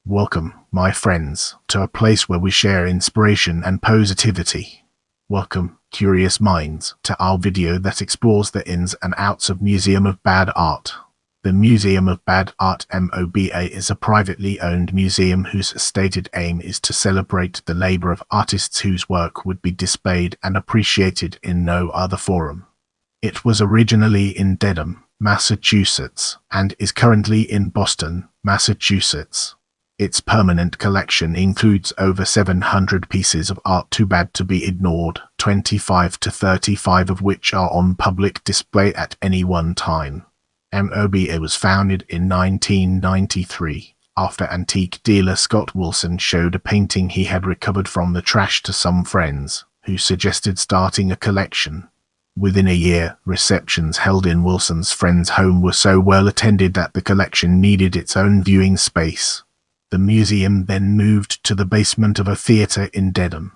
Welcome, my friends, to a place where we share inspiration and positivity. Welcome, curious minds, to our video that explores the ins and outs of Museum of Bad Art. The Museum of Bad Art MOBA is a privately owned museum whose stated aim is to celebrate the labor of artists whose work would be displayed and appreciated in no other forum. It was originally in Dedham, Massachusetts, and is currently in Boston, Massachusetts. Its permanent collection includes over 700 pieces of art too bad to be ignored, 25 to 35 of which are on public display at any one time. MOBA was founded in 1993, after antique dealer Scott Wilson showed a painting he had recovered from the trash to some friends, who suggested starting a collection. Within a year, receptions held in Wilson's friend's home were so well attended that the collection needed its own viewing space. The museum then moved to the basement of a theatre in Dedham.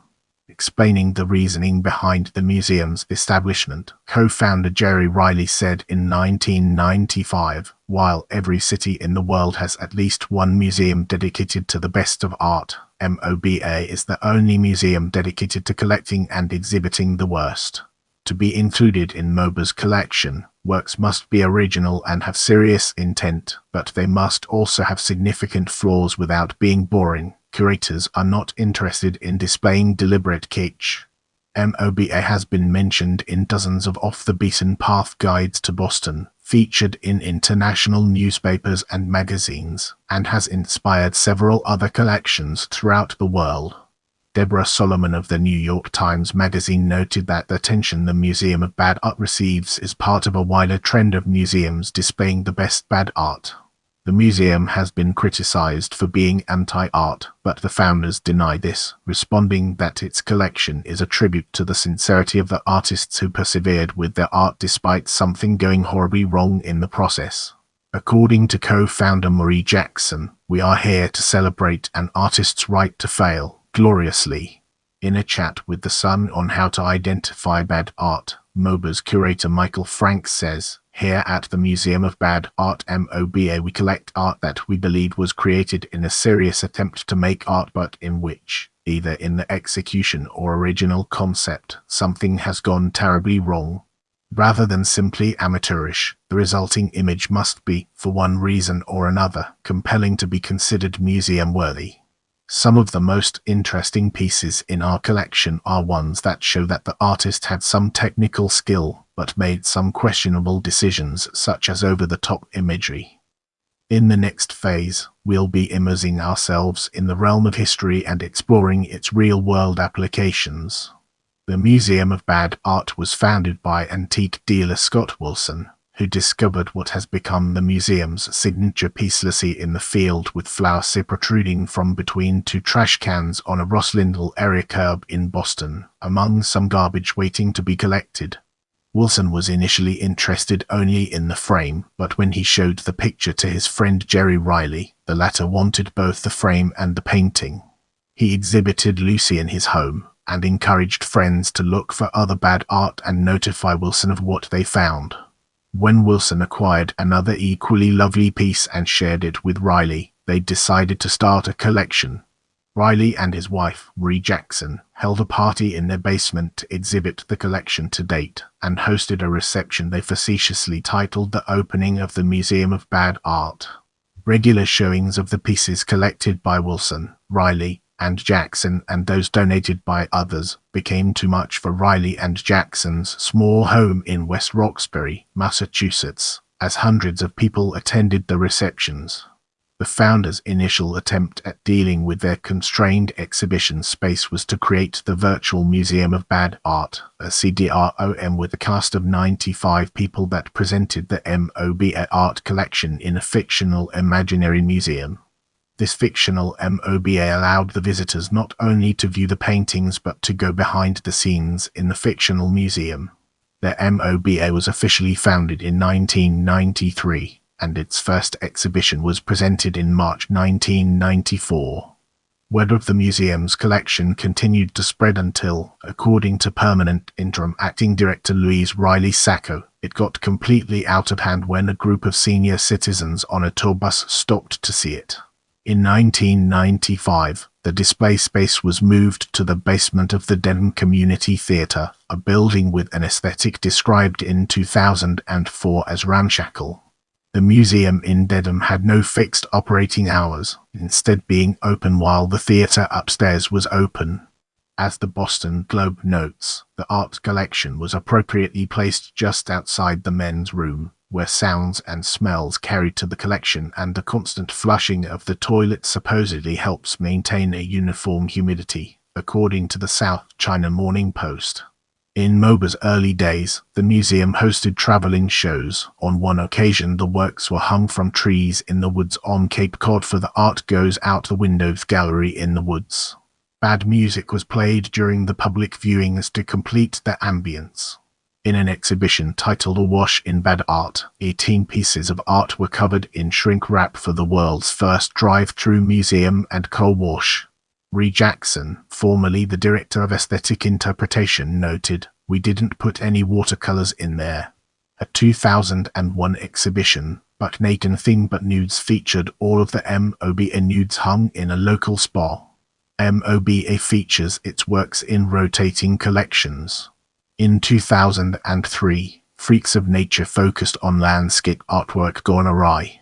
Explaining the reasoning behind the museum's establishment, co-founder Jerry Reilly said in 1995, "While every city in the world has at least one museum dedicated to the best of art, MOBA is the only museum dedicated to collecting and exhibiting the worst. To be included in MOBA's collection, works must be original and have serious intent, but they must also have significant flaws without being boring. Curators are not interested in displaying deliberate kitsch." MOBA has been mentioned in dozens of off-the-beaten-path guides to Boston, featured in international newspapers and magazines, and has inspired several other collections throughout the world. Deborah Solomon of the New York Times Magazine noted that the attention the Museum of Bad Art receives is part of a wider trend of museums displaying the best bad art. The museum has been criticized for being anti-art, but the founders deny this, responding that its collection is a tribute to the sincerity of the artists who persevered with their art despite something going horribly wrong in the process. According to co-founder Marie Jackson, "We are here to celebrate an artist's right to fail gloriously." In a chat with The Sun on how to identify bad art, MOBA's curator Michael Frank says, "Here at the Museum of Bad Art MOBA we collect art that we believe was created in a serious attempt to make art, but in which, either in the execution or original concept, something has gone terribly wrong. Rather than simply amateurish, the resulting image must be, for one reason or another, compelling to be considered museum-worthy." Some of the most interesting pieces in our collection are ones that show that the artist had some technical skill, but made some questionable decisions such as over-the-top imagery. In the next phase, we'll be immersing ourselves in the realm of history and exploring its real-world applications. The Museum of Bad Art was founded by antique dealer Scott Wilson, who discovered what has become the museum's signature piece, Lassie in the field with flour protruding from between two trash cans on a Ross Lindell area curb in Boston, among some garbage waiting to be collected. Wilson was initially interested only in the frame, but when he showed the picture to his friend Jerry Reilly, the latter wanted both the frame and the painting. He exhibited Lucy in his home, and encouraged friends to look for other bad art and notify Wilson of what they found. When Wilson acquired another equally lovely piece and shared it with Reilly, they decided to start a collection. Reilly and his wife, Marie Jackson, held a party in their basement to exhibit the collection to date, and hosted a reception they facetiously titled "The Opening of the Museum of Bad Art." Regular showings of the pieces collected by Wilson, Reilly, and Jackson and those donated by others became too much for Reilly and Jackson's small home in West Roxbury, Massachusetts, as hundreds of people attended the receptions. The founders' initial attempt at dealing with their constrained exhibition space was to create the virtual Museum of Bad Art, a CDROM with a cast of 95 people that presented the MOBA art collection in a fictional imaginary museum. This fictional MOBA allowed the visitors not only to view the paintings but to go behind the scenes in the fictional museum. The MOBA was officially founded in 1993, and its first exhibition was presented in March 1994. Word of the museum's collection continued to spread until, according to permanent interim acting director Louise Riley Sacco, it got completely out of hand when a group of senior citizens on a tour bus stopped to see it. In 1995, the display space was moved to the basement of the Dedham Community Theatre, a building with an aesthetic described in 2004 as ramshackle. The museum in Dedham had no fixed operating hours, instead being open while the theatre upstairs was open. As the Boston Globe notes, the art collection was appropriately placed just outside the men's room, where sounds and smells carried to the collection and the constant flushing of the toilet supposedly helps maintain a uniform humidity, according to the South China Morning Post. In MOBA's early days, the museum hosted traveling shows. On one occasion, the works were hung from trees in the woods on Cape Cod for the Art Goes Out the Windows gallery in the woods. Bad music was played during the public viewings to complete the ambience. In an exhibition titled Awash in Bad Art, 18 pieces of art were covered in shrink wrap for the world's first drive-through museum and co-wash. Ree Jackson, formerly the director of aesthetic interpretation, noted, "We didn't put any watercolors in there." A 2001 exhibition, Buck Naked Thing But Nudes, featured all of the MOBA nudes hung in a local spa. MOBA features its works in rotating collections. In 2003, Freaks of Nature focused on landscape artwork gone awry.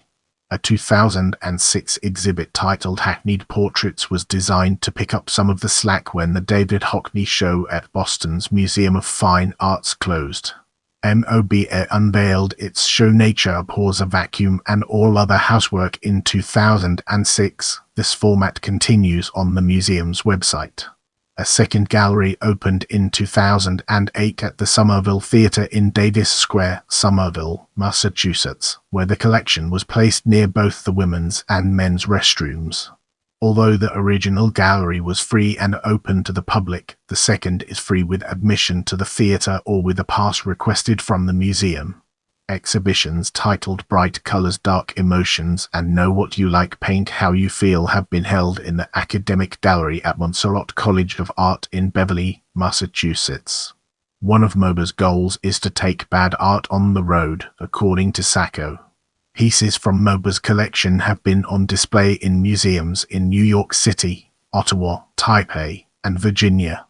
A 2006 exhibit titled Hackneyed Portraits was designed to pick up some of the slack when the David Hockney show at Boston's Museum of Fine Arts closed. MOBA unveiled its show Nature Abhors a Vacuum and All Other Housework in 2006. This format continues on the museum's website. A second gallery opened in 2008 at the Somerville Theatre in Davis Square, Somerville, Massachusetts, where the collection was placed near both the women's and men's restrooms. Although the original gallery was free and open to the public, the second is free with admission to the theatre or with a pass requested from the museum. Exhibitions titled Bright Colors, Dark Emotions and Know What You Like, Paint How You Feel have been held in the Academic Gallery at Montserrat College of Art in Beverly, Massachusetts. One of MOBA's goals is to take bad art on the road, according to Sacco. Pieces from MOBA's collection have been on display in museums in New York City, Ottawa, Taipei, and Virginia.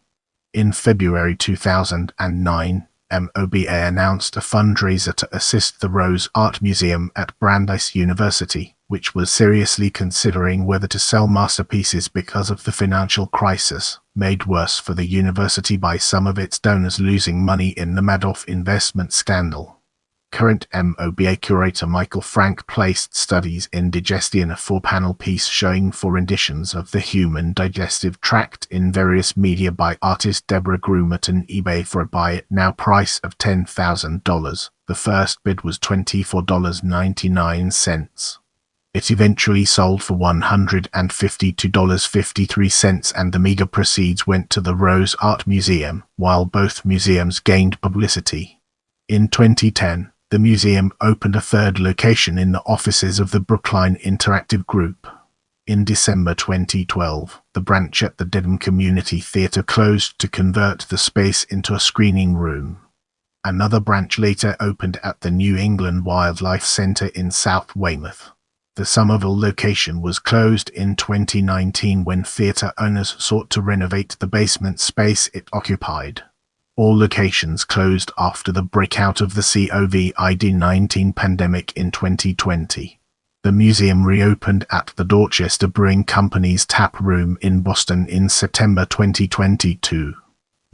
In February 2009, MOBA announced a fundraiser to assist the Rose Art Museum at Brandeis University, which was seriously considering whether to sell masterpieces because of the financial crisis, made worse for the university by some of its donors losing money in the Madoff investment scandal. Current MOBA curator Michael Frank placed Studies in Digestion, a 4-panel piece showing 4 renditions of the human digestive tract in various media by artist Deborah Grumert on eBay for a buy it now price of $10,000. The first bid was $24.99. It eventually sold for $152.53, and the meager proceeds went to the Rose Art Museum, while both museums gained publicity. In 2010, the museum opened a third location in the offices of the Brookline Interactive Group. In December 2012, the branch at the Dedham Community Theatre closed to convert the space into a screening room. Another branch later opened at the New England Wildlife Center in South Weymouth. The Somerville location was closed in 2019 when theatre owners sought to renovate the basement space it occupied. All locations closed after the breakout of the COVID-19 pandemic in 2020. The museum reopened at the Dorchester Brewing Company's tap room in Boston in September 2022.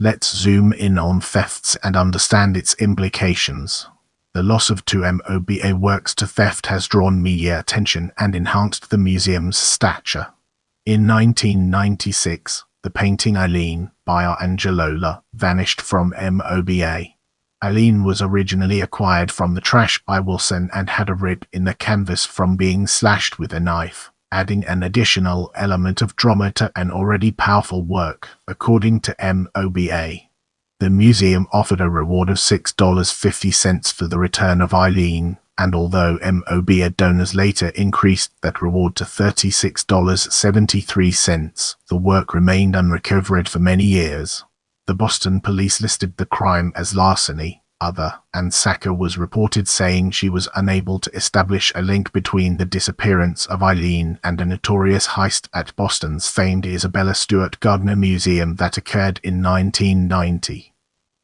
Let's zoom in on thefts and understand its implications. The loss of 2 MOBA works to theft has drawn media attention and enhanced the museum's stature. In 1996, the painting Eileen by Angelola vanished from MOBA. Eileen was originally acquired from the trash by Wilson and had a rip in the canvas from being slashed with a knife, adding an additional element of drama to an already powerful work, according to MOBA. The museum offered a reward of $6.50 for the return of Eileen, and although MOBA donors later increased that reward to $36.73, the work remained unrecovered for many years. The Boston police listed the crime as larceny, other, and Sacco was reported saying she was unable to establish a link between the disappearance of Eileen and a notorious heist at Boston's famed Isabella Stewart Gardner Museum that occurred in 1990.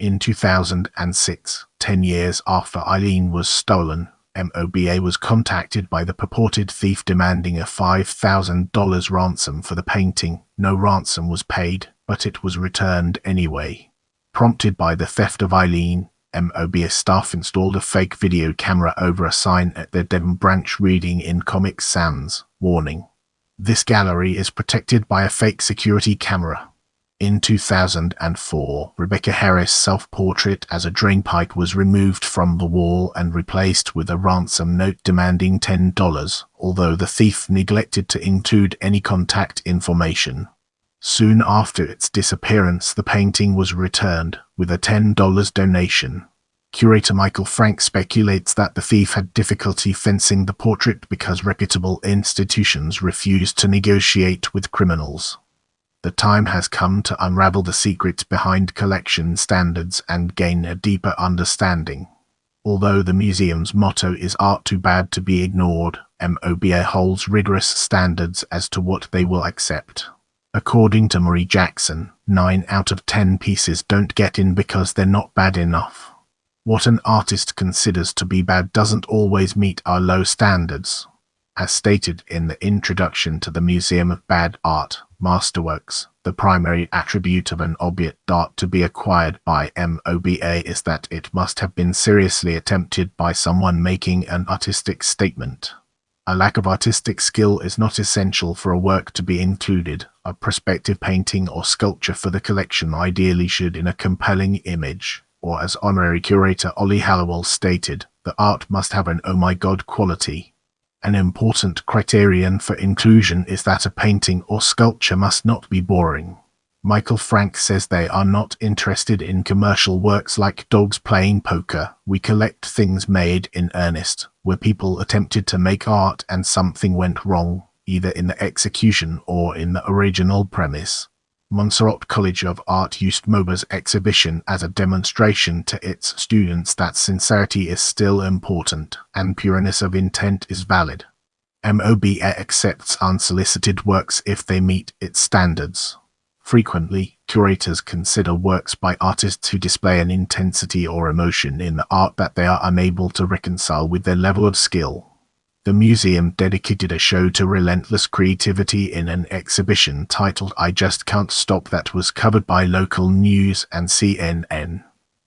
In 2006, 10 years after Eileen was stolen, MOBA was contacted by the purported thief demanding a $5,000 ransom for the painting. No ransom was paid, but it was returned anyway. Prompted by the theft of Eileen, MOBA staff installed a fake video camera over a sign at their Dedham branch reading in Comic Sans, "Warning. This gallery is protected by a fake security camera." In 2004, Rebecca Harris' self-portrait as a drainpipe was removed from the wall and replaced with a ransom note demanding $10, although the thief neglected to include any contact information. Soon after its disappearance, the painting was returned, with a $10 donation. Curator Michael Frank speculates that the thief had difficulty fencing the portrait because reputable institutions refused to negotiate with criminals. The time has come to unravel the secrets behind collection standards and gain a deeper understanding. Although the museum's motto is "Art Too Bad to Be Ignored," MOBA holds rigorous standards as to what they will accept. According to Marie Jackson, 9 out of 10 pieces don't get in because they're not bad enough. What an artist considers to be bad doesn't always meet our low standards. As stated in the introduction to the Museum of Bad Art, Masterworks, the primary attribute of an object art to be acquired by MOBA is that it must have been seriously attempted by someone making an artistic statement. A lack of artistic skill is not essential for a work to be included. A prospective painting or sculpture for the collection ideally should in a compelling image, or as honorary curator Ollie Hallowell stated, the art must have an "oh my god" quality. An important criterion for inclusion is that a painting or sculpture must not be boring. Michael Frank says they are not interested in commercial works like dogs playing poker. "We collect things made in earnest, where people attempted to make art and something went wrong, either in the execution or in the original premise." Montserrat College of Art used MOBA's exhibition as a demonstration to its students that sincerity is still important, and pureness of intent is valid. MOBA accepts unsolicited works if they meet its standards. Frequently, curators consider works by artists who display an intensity or emotion in the art that they are unable to reconcile with their level of skill. The museum dedicated a show to relentless creativity in an exhibition titled "I Just Can't Stop" that was covered by local news and CNN.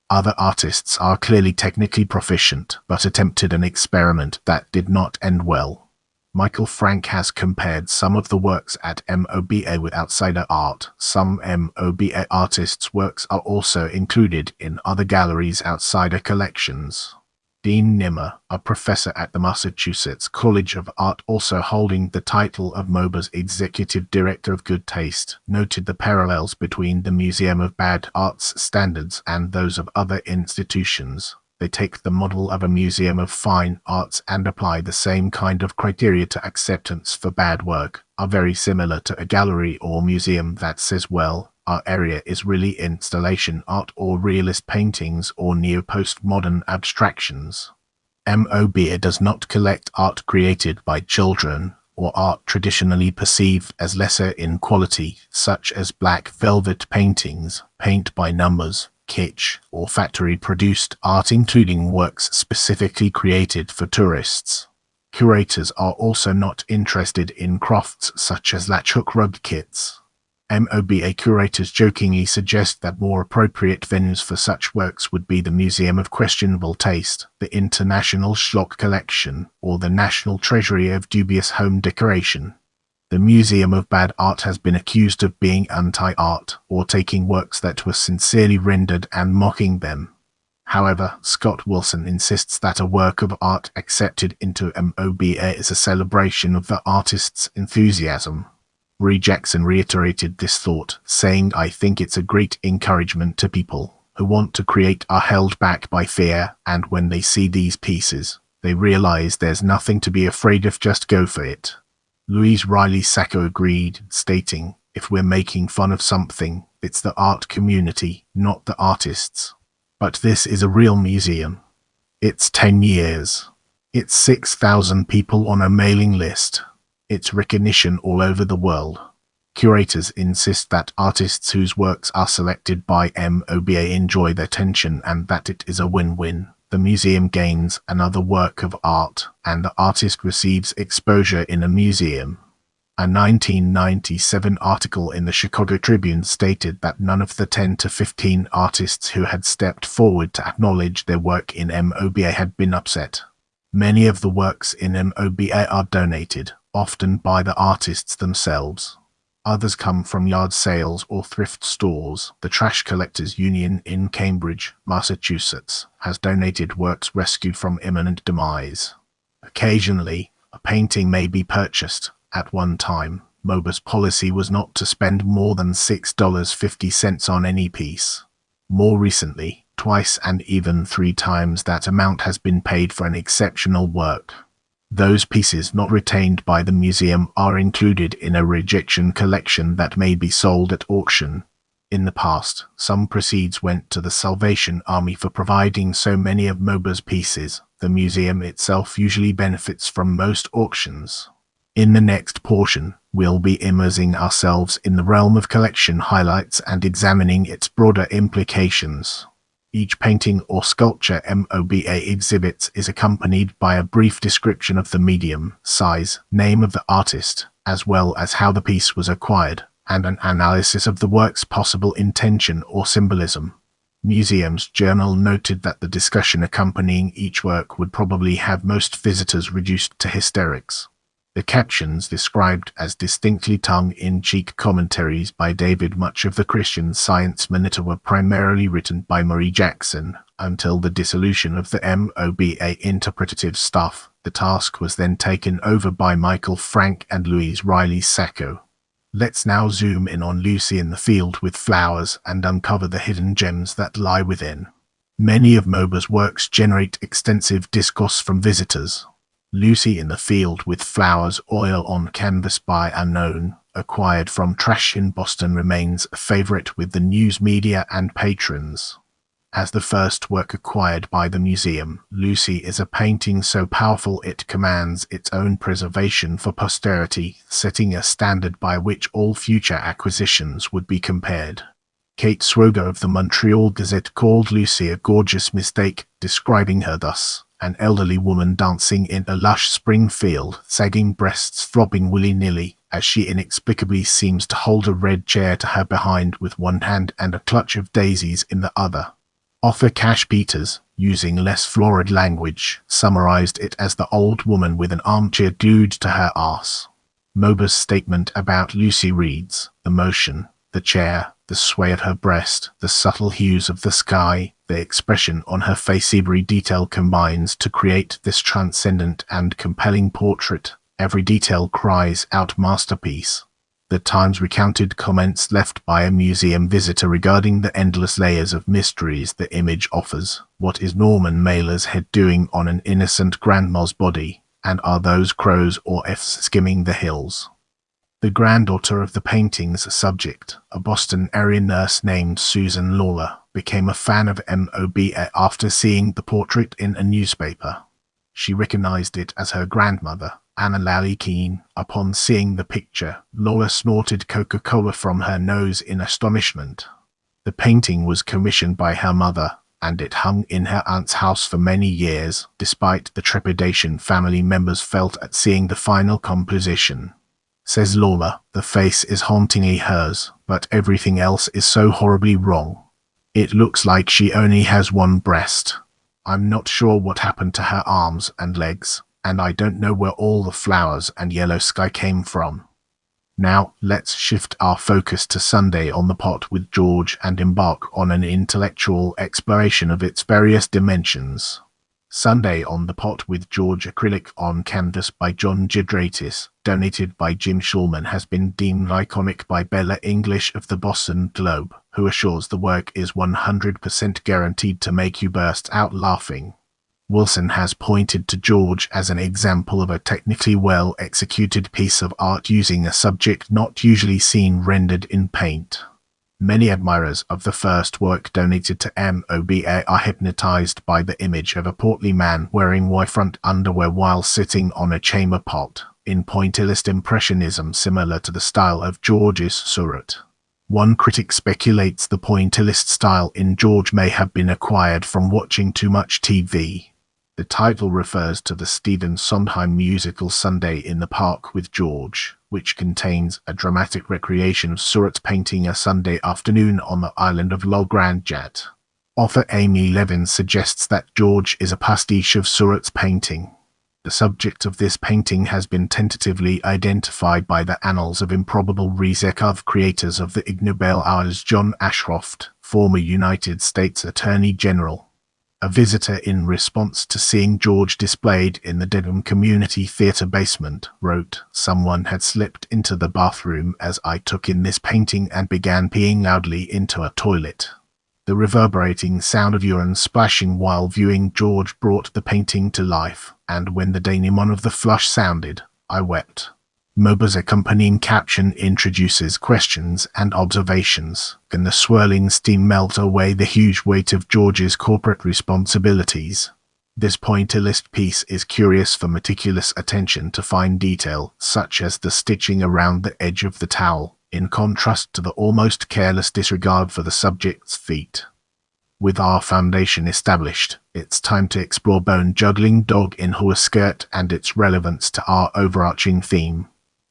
Other artists are clearly technically proficient, but attempted an experiment that did not end well. Michael Frank has compared some of the works at MOBA with outsider art. Some MOBA artists' works are also included in other galleries' outsider collections. Dean Nimmer, a professor at the Massachusetts College of Art also holding the title of MOBA's Executive Director of Good Taste, noted the parallels between the Museum of Bad Art's standards and those of other institutions. They take the model of a museum of fine arts and apply the same kind of criteria to acceptance for bad work, are very similar to a gallery or museum that says, well, our area is really installation art or realist paintings or neo-postmodern abstractions. MOBA does not collect art created by children or art traditionally perceived as lesser in quality, such as black velvet paintings, paint by numbers, kitsch, or factory-produced art including works specifically created for tourists. Curators are also not interested in crafts such as latchhook rug kits. MOBA curators jokingly suggest that more appropriate venues for such works would be the Museum of Questionable Taste, the International Schlock Collection, or the National Treasury of Dubious Home Decoration. The Museum of Bad Art has been accused of being anti-art, or taking works that were sincerely rendered and mocking them. However, Scott Wilson insists that a work of art accepted into MOBA is a celebration of the artist's enthusiasm. Marie Jackson reiterated this thought, saying, "I think it's a great encouragement to people who want to create are held back by fear, and when they see these pieces, they realize there's nothing to be afraid of, just go for it." Louise Riley Sacco agreed, stating, "If we're making fun of something, it's the art community, not the artists." But this is a real museum. It's 10 years. It's 6,000 people on a mailing list. It's recognition all over the world. Curators insist that artists whose works are selected by MOBA enjoy their attention and that it is a win-win. The museum gains another work of art, and the artist receives exposure in a museum. A 1997 article in the Chicago Tribune stated that none of the 10 to 15 artists who had stepped forward to acknowledge their work in MOBA had been upset. Many of the works in MOBA are donated, often by the artists themselves. Others come from yard sales or thrift stores. The Trash Collectors Union in Cambridge, Massachusetts, has donated works rescued from imminent demise. Occasionally, a painting may be purchased. At one time, MOBA's policy was not to spend more than $6.50 on any piece. More recently, twice and even 3 times that amount has been paid for an exceptional work. Those pieces not retained by the museum are included in a rejection collection that may be sold at auction. In the past, some proceeds went to the Salvation Army for providing so many of MOBA's pieces. The museum itself usually benefits from most auctions. In the next portion, we'll be immersing ourselves in the realm of collection highlights and examining its broader implications. Each painting or sculpture MOBA exhibits is accompanied by a brief description of the medium, size, name of the artist, as well as how the piece was acquired, and an analysis of the work's possible intention or symbolism. Museum's Journal noted that the discussion accompanying each work would probably have most visitors reduced to hysterics. The captions described as distinctly tongue-in-cheek commentaries by David. Much of the Christian Science Monitor were primarily written by Marie Jackson. Until the dissolution of the MOBA interpretative staff, the task was then taken over by Michael Frank and Louise Riley Sacco. Let's now zoom in on Lucy in the Field with Flowers and uncover the hidden gems that lie within. Many of MOBA's works generate extensive discourse from visitors. Lucy in the Field with Flowers, oil on canvas by Unknown, acquired from Trash in Boston, remains a favorite with the news media and patrons. As the first work acquired by the museum, Lucy is a painting so powerful it commands its own preservation for posterity, setting a standard by which all future acquisitions would be compared. Kate Swoger of the Montreal Gazette called Lucy a gorgeous mistake, describing her thus: an elderly woman dancing in a lush spring field, sagging breasts throbbing willy-nilly, as she inexplicably seems to hold a red chair to her behind with one hand and a clutch of daisies in the other. Arthur Cash Peters, using less florid language, summarized it as the old woman with an armchair glued to her arse. MOBA's statement about Lucy reads: the motion, the chair, the sway of her breast, the subtle hues of the sky, the expression on her face, every detail combines to create this transcendent and compelling portrait. Every detail cries out masterpiece. The Times recounted comments left by a museum visitor regarding the endless layers of mysteries the image offers. What is Norman Mailer's head doing on an innocent grandma's body? And are those crows or F's skimming the hills? The granddaughter of the painting's subject, a Boston area nurse named Susan Lawler, became a fan of MOBA after seeing the portrait in a newspaper. She recognized it as her grandmother, Anna Lally Keene. Upon seeing the picture, Lawler snorted Coca-Cola from her nose in astonishment. The painting was commissioned by her mother, and it hung in her aunt's house for many years, despite the trepidation family members felt at seeing the final composition. Says Lawler, the face is hauntingly hers, but everything else is so horribly wrong. It looks like she only has one breast. I'm not sure what happened to her arms and legs, and I don't know where all the flowers and yellow sky came from. Now, let's shift our focus to Sunday on the Pot with George and embark on an intellectual exploration of its various dimensions. Sunday on the Pot with George, acrylic on canvas by John Gidraitis, donated by Jim Schulman, has been deemed iconic by Bella English of the Boston Globe, who assures the work is 100% guaranteed to make you burst out laughing. Wilson has pointed to George as an example of a technically well-executed piece of art using a subject not usually seen rendered in paint. Many admirers of the first work donated to MOBA are hypnotized by the image of a portly man wearing Y-front underwear while sitting on a chamber pot, in pointillist impressionism similar to the style of George's Surratt. One critic speculates the pointillist style in George may have been acquired from watching too much TV. The title refers to the Stephen Sondheim musical Sunday in the Park with George, which contains a dramatic recreation of Surratt painting a Sunday afternoon on the island of Lograndjat. Author Amy Levin suggests that George is a pastiche of Surratt's painting. The subject of this painting has been tentatively identified by the Annals of Improbable Research of creators of the Ig Nobel as John Ashcroft, former United States Attorney General. A visitor in response to seeing George displayed in the Dedham Community Theatre basement wrote, "Someone had slipped into the bathroom as I took in this painting and began peeing loudly into a toilet." The reverberating sound of urine splashing while viewing George brought the painting to life, and when the denouement of the flush sounded, I wept. MOBA's accompanying caption introduces questions and observations. Can the swirling steam melt away the huge weight of George's corporate responsibilities? This pointillist piece is curious for meticulous attention to fine detail, such as the stitching around the edge of the towel, in contrast to the almost careless disregard for the subject's feet. With our foundation established, it's time to explore bone-juggling dog in hua skirt and its relevance to our overarching theme.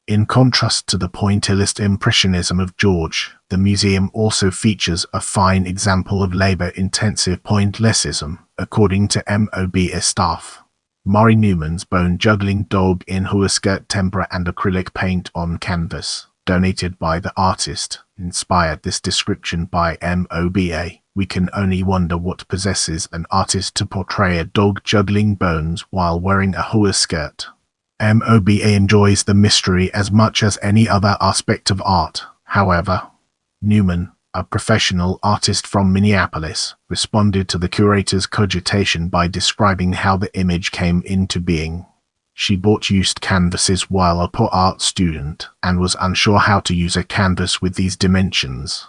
In contrast to the pointillist impressionism of George, the museum also features a fine example of labor-intensive pointlessism, according to MOBA staff. Maury Newman's bone-juggling dog in hua skirt tempera and acrylic paint on canvas, donated by the artist, inspired this description by MOBA. We can only wonder what possesses an artist to portray a dog juggling bones while wearing a hua skirt. MOBA enjoys the mystery as much as any other aspect of art, however. Newman, a professional artist from Minneapolis, responded to the curator's cogitation by describing how the image came into being. She bought used canvases while a poor art student, and was unsure how to use a canvas with these dimensions.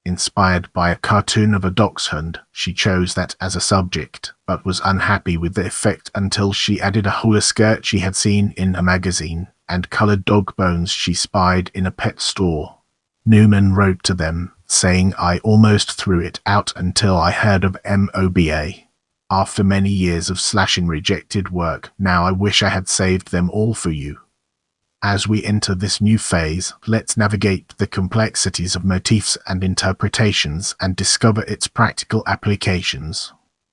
Inspired by a cartoon of a dachshund, she chose that as a subject, but was unhappy with the effect until she added a hula skirt she had seen in a magazine, and colored dog bones she spied in a pet store. Newman wrote to them, saying, "I almost threw it out until I heard of MOBA. After many years of slashing rejected work, now I wish I had saved them all for you." As we enter this new phase, let's navigate the complexities of motifs and interpretations and discover its practical applications.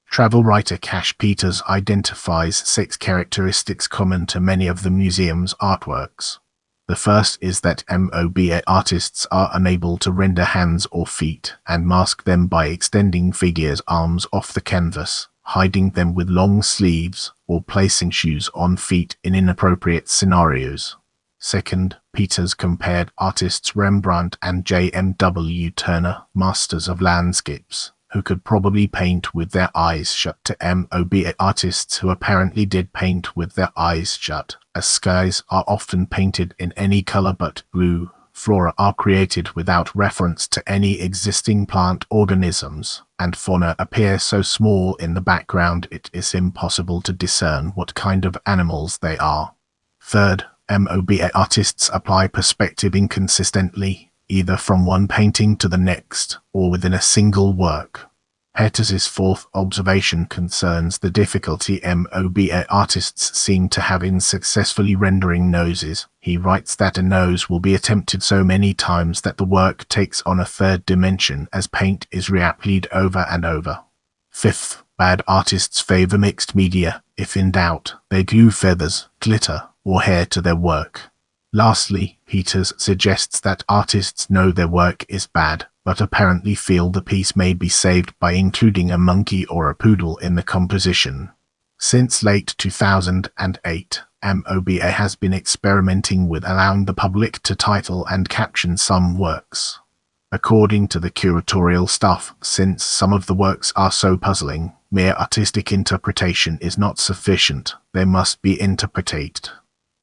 Travel writer Cash Peters identifies 6 characteristics common to many of the museum's artworks. The first is that MOBA artists are unable to render hands or feet, and mask them by extending figures' arms off the canvas, hiding them with long sleeves, or placing shoes on feet in inappropriate scenarios. Second, Peters compared artists Rembrandt and J.M.W. Turner, masters of landscapes, who could probably paint with their eyes shut, to MOBA artists who apparently did paint with their eyes shut, as skies are often painted in any color but blue. Flora are created without reference to any existing plant organisms, and fauna appear so small in the background it is impossible to discern what kind of animals they are. Third, MOBA artists apply perspective inconsistently, either from one painting to the next, or within a single work. Peters' fourth observation concerns the difficulty MOBA artists seem to have in successfully rendering noses. He writes that a nose will be attempted so many times that the work takes on a third dimension as paint is reapplied over and over. Fifth, bad artists favor mixed media. If in doubt, they glue feathers, glitter, or hair to their work. Lastly, Peters suggests that artists know their work is bad, but apparently feel the piece may be saved by including a monkey or a poodle in the composition. Since late 2008, MOBA has been experimenting with allowing the public to title and caption some works. According to the curatorial staff, since some of the works are so puzzling, mere artistic interpretation is not sufficient, they must be interpreted.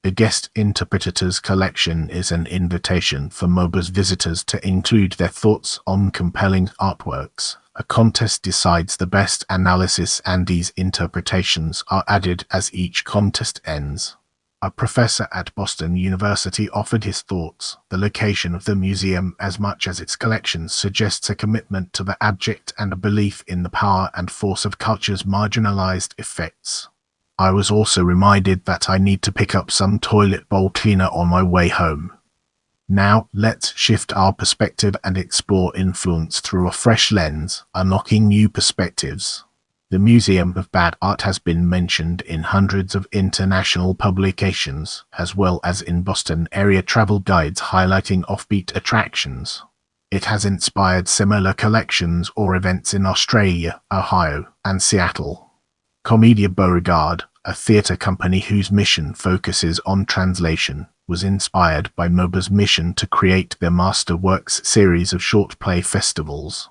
A guest interpreter's collection is an invitation for MOBA's visitors to include their thoughts on compelling artworks. A contest decides the best analysis, and these interpretations are added as each contest ends. A professor at Boston University offered his thoughts. The location of the museum, as much as its collections, suggests a commitment to the abject and a belief in the power and force of culture's marginalized effects. I was also reminded that I need to pick up some toilet bowl cleaner on my way home. Now, let's shift our perspective and explore influence through a fresh lens, unlocking new perspectives. The Museum of Bad Art has been mentioned in hundreds of international publications, as well as in Boston area travel guides highlighting offbeat attractions. It has inspired similar collections or events in Australia, Ohio, and Seattle. Comedia Beauregard, a theatre company whose mission focuses on translation, was inspired by MOBA's mission to create their Masterworks series of short play festivals.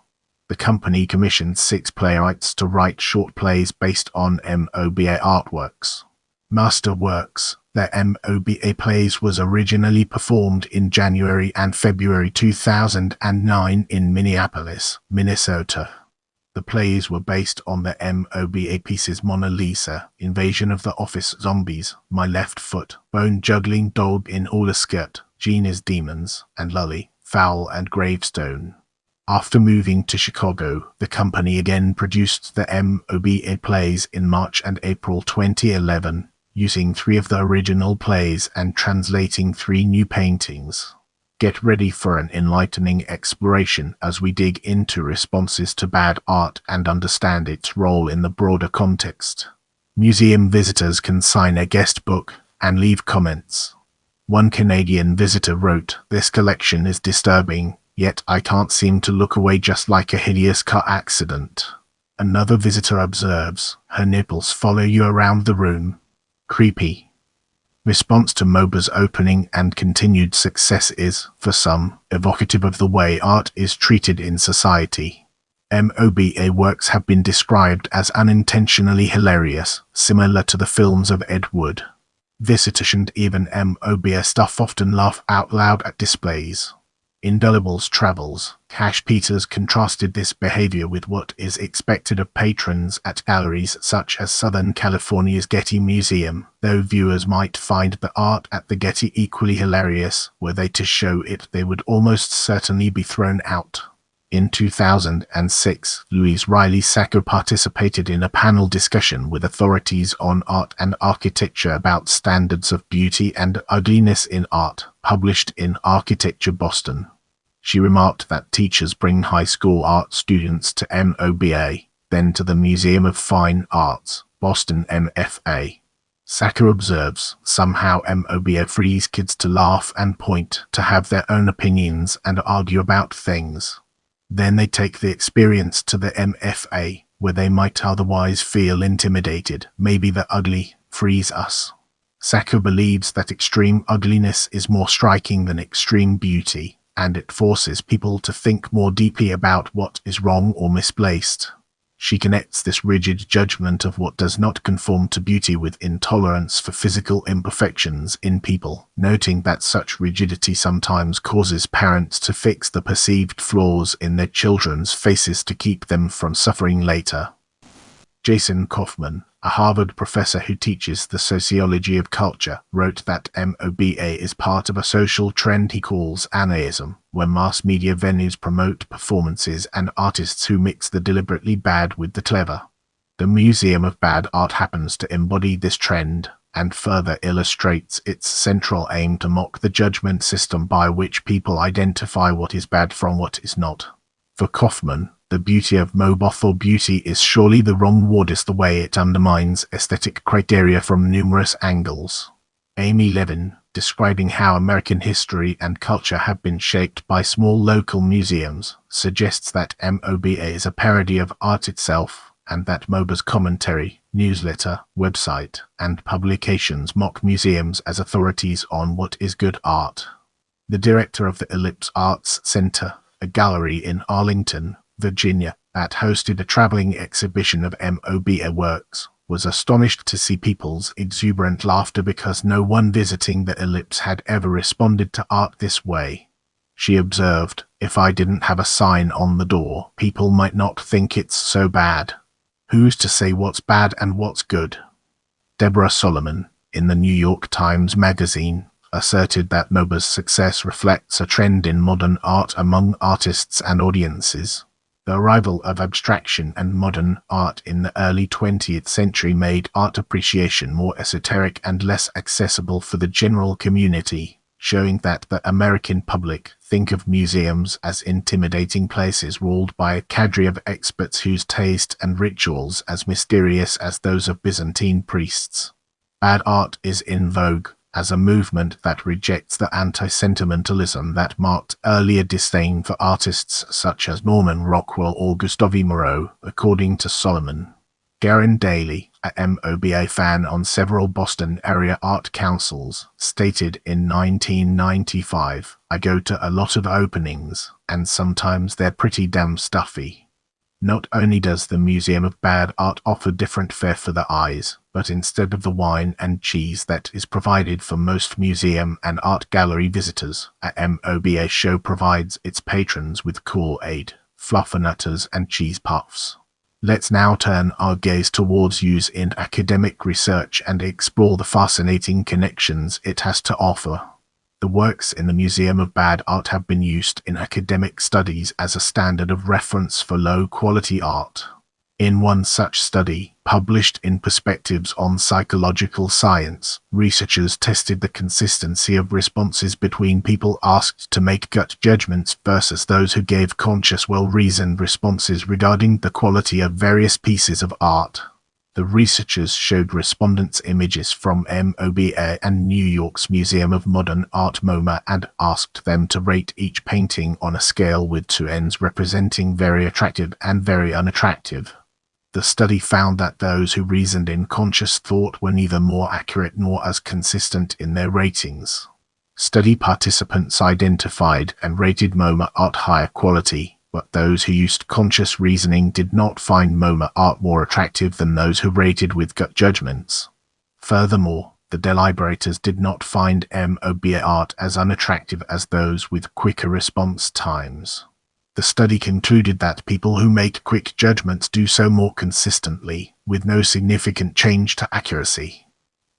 The company commissioned 6 playwrights to write short plays based on MOBA artworks. Masterworks, their MOBA plays, was originally performed in January and February 2009 in Minneapolis, Minnesota. The plays were based on the MOBA pieces Mona Lisa, Invasion of the Office Zombies, My Left Foot, Bone Juggling Dog in Hula Skirt, Gina's Demons, and Lully, Foul and Gravestone. After moving to Chicago, the company again produced the MOBA plays in March and April 2011, using 3 of the original plays and translating 3 new paintings. Get ready for an enlightening exploration as we dig into responses to bad art and understand its role in the broader context. Museum visitors can sign a guest book and leave comments. One Canadian visitor wrote, "This collection is disturbing, yet I can't seem to look away, just like a hideous car accident." Another visitor observes, "Her nipples follow you around the room. Creepy." Response to MOBA's opening and continued success is, for some, evocative of the way art is treated in society. MOBA works have been described as unintentionally hilarious, similar to the films of Ed Wood. Visitors and even MOBA staff often laugh out loud at displays. Indelibles Travels, Cash Peters contrasted this behavior with what is expected of patrons at galleries such as Southern California's Getty Museum. Though viewers might find the art at the Getty equally hilarious, were they to show it, they would almost certainly be thrown out. In 2006, Louise Riley Sacker participated in a panel discussion with authorities on art and architecture about standards of beauty and ugliness in art, published in Architecture Boston. She remarked that teachers bring high school art students to MOBA, then to the Museum of Fine Arts, Boston MFA. Sacker observes, somehow MOBA frees kids to laugh and point, to have their own opinions and argue about things. Then they take the experience to the MFA, where they might otherwise feel intimidated. Maybe the ugly frees us. Sacker believes that extreme ugliness is more striking than extreme beauty, and it forces people to think more deeply about what is wrong or misplaced. She connects this rigid judgment of what does not conform to beauty with intolerance for physical imperfections in people, noting that such rigidity sometimes causes parents to fix the perceived flaws in their children's faces to keep them from suffering later. Jason Kaufman, a Harvard professor who teaches the sociology of culture, wrote that MOBA is part of a social trend he calls anaism, where mass media venues promote performances and artists who mix the deliberately bad with the clever. The Museum of Bad Art happens to embody this trend, and further illustrates its central aim to mock the judgment system by which people identify what is bad from what is not. For Kaufman, the beauty of MOBA for beauty is surely the wrong word, is the way it undermines aesthetic criteria from numerous angles. Amy Levin, describing how American history and culture have been shaped by small local museums, suggests that MOBA is a parody of art itself, and that MOBA's commentary, newsletter, website, and publications mock museums as authorities on what is good art. The director of the Ellipse Arts Center, a gallery in Arlington, Virginia, that hosted a traveling exhibition of MOBA works, was astonished to see people's exuberant laughter because no one visiting the ellipse had ever responded to art this way. She observed, "If I didn't have a sign on the door, people might not think it's so bad. Who's to say what's bad and what's good?" Deborah Solomon, in the New York Times Magazine, asserted that MOBA's success reflects a trend in modern art among artists and audiences. The arrival of abstraction and modern art in the early 20th century made art appreciation more esoteric and less accessible for the general community, showing that the American public think of museums as intimidating places ruled by a cadre of experts whose taste and rituals as mysterious as those of Byzantine priests. Bad art is in vogue as a movement that rejects the anti-sentimentalism that marked earlier disdain for artists such as Norman Rockwell or Gustave Moreau, according to Solomon. Garen Daly, a MOBA fan on several Boston area art councils, stated in 1995, "I go to a lot of openings, and sometimes they're pretty damn stuffy." Not only does the Museum of Bad Art offer different fare for the eyes, but instead of the wine and cheese that is provided for most museum and art gallery visitors, a MOBA show provides its patrons with Kool-Aid, Fluffernutters and cheese puffs. Let's now turn our gaze towards use in academic research and explore the fascinating connections it has to offer. The works in the Museum of Bad Art have been used in academic studies as a standard of reference for low-quality art. In one such study, published in Perspectives on Psychological Science, researchers tested the consistency of responses between people asked to make gut judgments versus those who gave conscious, well-reasoned responses regarding the quality of various pieces of art. The researchers showed respondents images from MOBA and New York's Museum of Modern Art MoMA and asked them to rate each painting on a scale with two ends representing very attractive and very unattractive. The study found that those who reasoned in conscious thought were neither more accurate nor as consistent in their ratings. Study participants identified and rated MoMA art higher quality, but those who used conscious reasoning did not find MoMA art more attractive than those who rated with gut judgments. Furthermore, the deliberators did not find MOBA art as unattractive as those with quicker response times. The study concluded that people who make quick judgments do so more consistently, with no significant change to accuracy.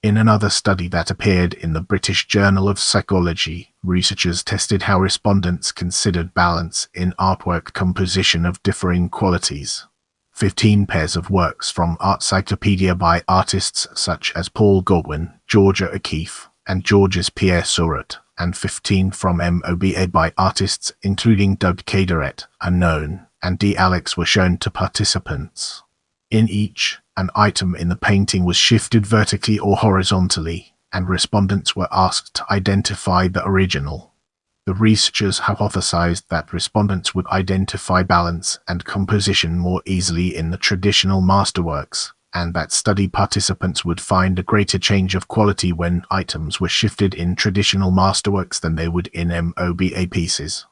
In another study that appeared in the British Journal of Psychology, researchers tested how respondents considered balance in artwork composition of differing qualities. 15 pairs of works from Artcyclopedia by artists such as Paul Godwin, Georgia O'Keeffe, and Georges Pierre Surratt, and 15 from MOBA by artists including Doug Caderet, Unknown, and D. Alex were shown to participants. In each, an item in the painting was shifted vertically or horizontally, and respondents were asked to identify the original. The researchers hypothesized that respondents would identify balance and composition more easily in the traditional masterworks, and that study participants would find a greater change of quality when items were shifted in traditional masterworks than they would in MOBA pieces.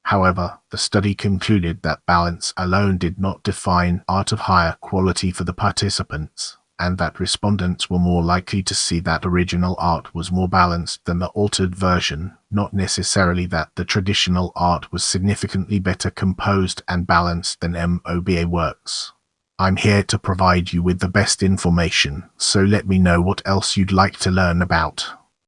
However, the study concluded that balance alone did not define art of higher quality for the participants, and that respondents were more likely to see that original art was more balanced than the altered version, not necessarily that the traditional art was significantly better composed and balanced than MOBA works. I'm here to provide you with the best information, so let me know what else you'd like to learn about.